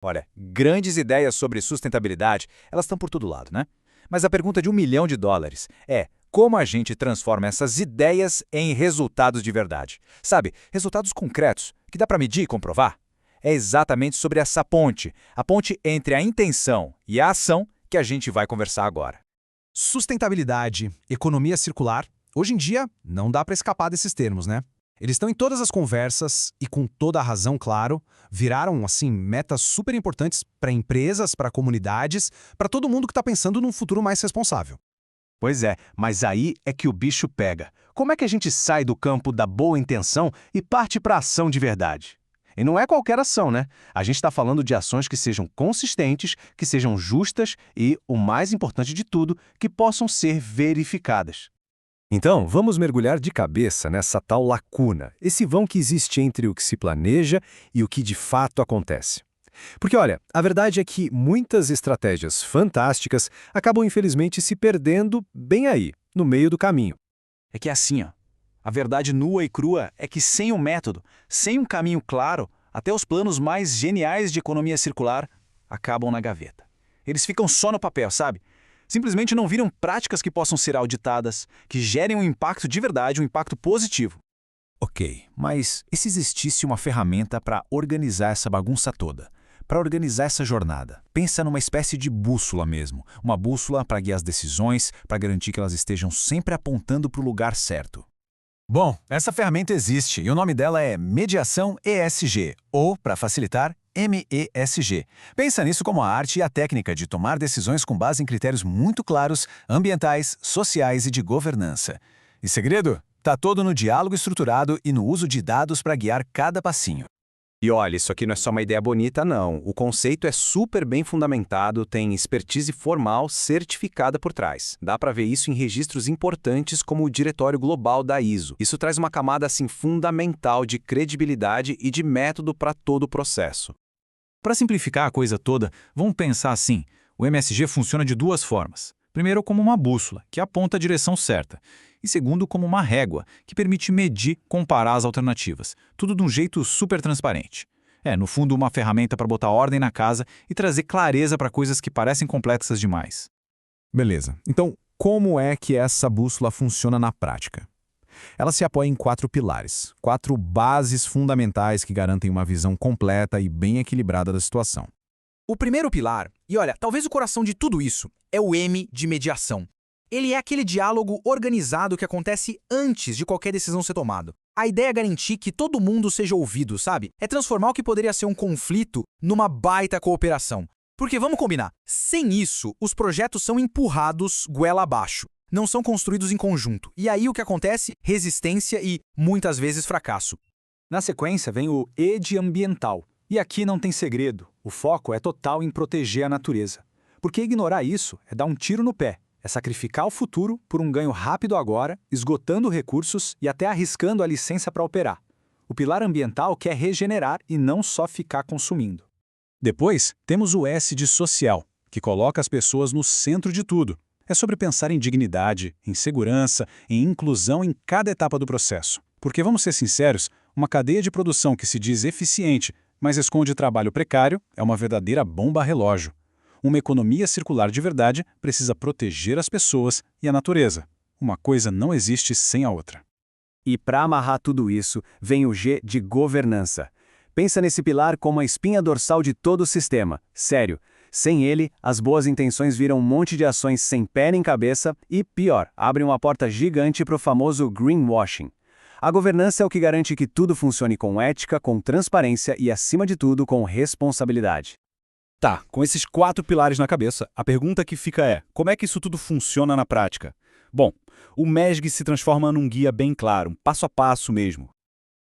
Olha, grandes ideias sobre sustentabilidade, elas estão por todo lado, né? Mas a pergunta de US$ 1 milhão é como a gente transforma essas ideias em resultados de verdade. Sabe, resultados concretos, que dá para medir e comprovar? É exatamente sobre essa ponte, a ponte entre a intenção e a ação que a gente vai conversar agora. Sustentabilidade, economia circular, hoje em dia não dá para escapar desses termos, né? Eles estão em todas as conversas e, com toda a razão, claro, viraram, assim, metas super importantes para empresas, para comunidades, para todo mundo que está pensando num futuro mais responsável. Pois é, mas aí é que o bicho pega. Como é que a gente sai do campo da boa intenção e parte para a ação de verdade? E não é qualquer ação, né? A gente está falando de ações que sejam consistentes, que sejam justas e, o mais importante de tudo, que possam ser verificadas. Então, vamos mergulhar de cabeça nessa tal lacuna, esse vão que existe entre o que se planeja e o que de fato acontece. Porque, olha, a verdade é que muitas estratégias fantásticas acabam infelizmente se perdendo bem aí, no meio do caminho. É que é assim, ó. A verdade nua e crua é que sem um método, sem um caminho claro, até os planos mais geniais de economia circular acabam na gaveta. Eles ficam só no papel, sabe? Simplesmente não viram práticas que possam ser auditadas, que gerem um impacto de verdade, um impacto positivo. Ok, mas e se existisse uma ferramenta para organizar essa bagunça toda? Para organizar essa jornada? Pensa numa espécie de bússola mesmo. Uma bússola para guiar as decisões, para garantir que elas estejam sempre apontando para o lugar certo. Bom, essa ferramenta existe e o nome dela é Mediação ESG, ou, para facilitar, MESG. Pensa nisso como a arte e a técnica de tomar decisões com base em critérios muito claros, ambientais, sociais e de governança. E segredo? Tá todo no diálogo estruturado e no uso de dados para guiar cada passinho. E olha, isso aqui não é só uma ideia bonita, não. O conceito é super bem fundamentado, tem expertise formal certificada por trás. Dá para ver isso em registros importantes como o Diretório Global da ISO. Isso traz uma camada assim fundamental de credibilidade e de método para todo o processo. Para simplificar a coisa toda, vamos pensar assim: o MSG funciona de duas formas. Primeiro, como uma bússola, que aponta a direção certa. E segundo, como uma régua, que permite medir, comparar as alternativas. Tudo de um jeito super transparente. É, no fundo, uma ferramenta para botar ordem na casa e trazer clareza para coisas que parecem complexas demais. Beleza. Então, como é que essa bússola funciona na prática? Ela se apoia em 4 pilares, 4 bases fundamentais que garantem uma visão completa e bem equilibrada da situação. O primeiro pilar, e olha, talvez o coração de tudo isso, é o M de mediação. Ele é aquele diálogo organizado que acontece antes de qualquer decisão ser tomada. A ideia é garantir que todo mundo seja ouvido, sabe? É transformar o que poderia ser um conflito numa baita cooperação. Porque vamos combinar, sem isso, os projetos são empurrados goela abaixo. Não são construídos em conjunto. E aí o que acontece? Resistência e, muitas vezes, fracasso. Na sequência vem o E de ambiental. E aqui não tem segredo. O foco é total em proteger a natureza. Porque ignorar isso é dar um tiro no pé. É sacrificar o futuro por um ganho rápido agora, esgotando recursos e até arriscando a licença para operar. O pilar ambiental quer regenerar e não só ficar consumindo. Depois, temos o S de social, que coloca as pessoas no centro de tudo. É sobre pensar em dignidade, em segurança, em inclusão em cada etapa do processo. Porque, vamos ser sinceros, uma cadeia de produção que se diz eficiente, mas esconde trabalho precário, é uma verdadeira bomba relógio. Uma economia circular de verdade precisa proteger as pessoas e a natureza. Uma coisa não existe sem a outra. E para amarrar tudo isso, vem o G de governança. Pensa nesse pilar como a espinha dorsal de todo o sistema. Sério, sem ele, as boas intenções viram um monte de ações sem pé nem cabeça e, pior, abrem uma porta gigante para o famoso greenwashing. A governança é o que garante que tudo funcione com ética, com transparência e, acima de tudo, com responsabilidade. Tá, com esses 4 pilares na cabeça, a pergunta que fica é: como é que isso tudo funciona na prática? Bom, o MESG se transforma num guia bem claro, um passo a passo mesmo.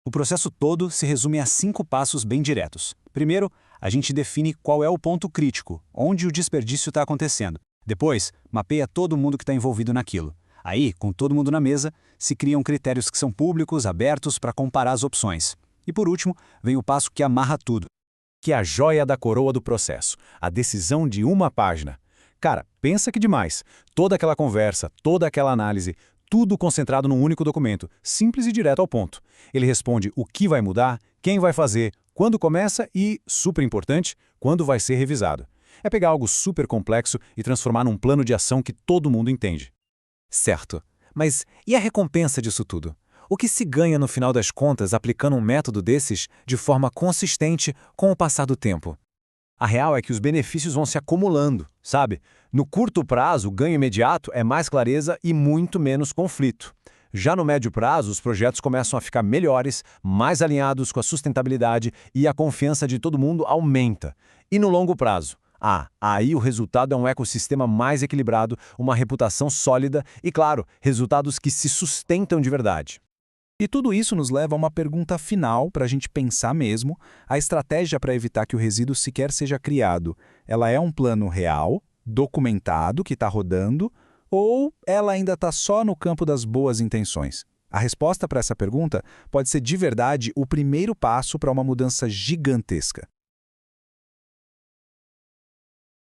O processo todo se resume a 5 passos bem diretos. Primeiro, a gente define qual é o ponto crítico, onde o desperdício está acontecendo. Depois, mapeia todo mundo que está envolvido naquilo. Aí, com todo mundo na mesa, se criam critérios que são públicos, abertos para comparar as opções. E por último, vem o passo que amarra tudo, Que é a joia da coroa do processo, a decisão de uma página. Cara, pensa que demais. Toda aquela conversa, toda aquela análise, tudo concentrado num único documento, simples e direto ao ponto. Ele responde o que vai mudar, quem vai fazer, quando começa e, super importante, quando vai ser revisado. É pegar algo super complexo e transformar num plano de ação que todo mundo entende. Certo. Mas e a recompensa disso tudo? O que se ganha no final das contas aplicando um método desses de forma consistente com o passar do tempo? A real é que os benefícios vão se acumulando, sabe? No curto prazo, o ganho imediato é mais clareza e muito menos conflito. Já no médio prazo, os projetos começam a ficar melhores, mais alinhados com a sustentabilidade e a confiança de todo mundo aumenta. E no longo prazo? Aí o resultado é um ecossistema mais equilibrado, uma reputação sólida e, claro, resultados que se sustentam de verdade. E tudo isso nos leva a uma pergunta final para a gente pensar mesmo. A estratégia para evitar que o resíduo sequer seja criado, ela é um plano real, documentado, que está rodando, ou ela ainda está só no campo das boas intenções? A resposta para essa pergunta pode ser de verdade o primeiro passo para uma mudança gigantesca.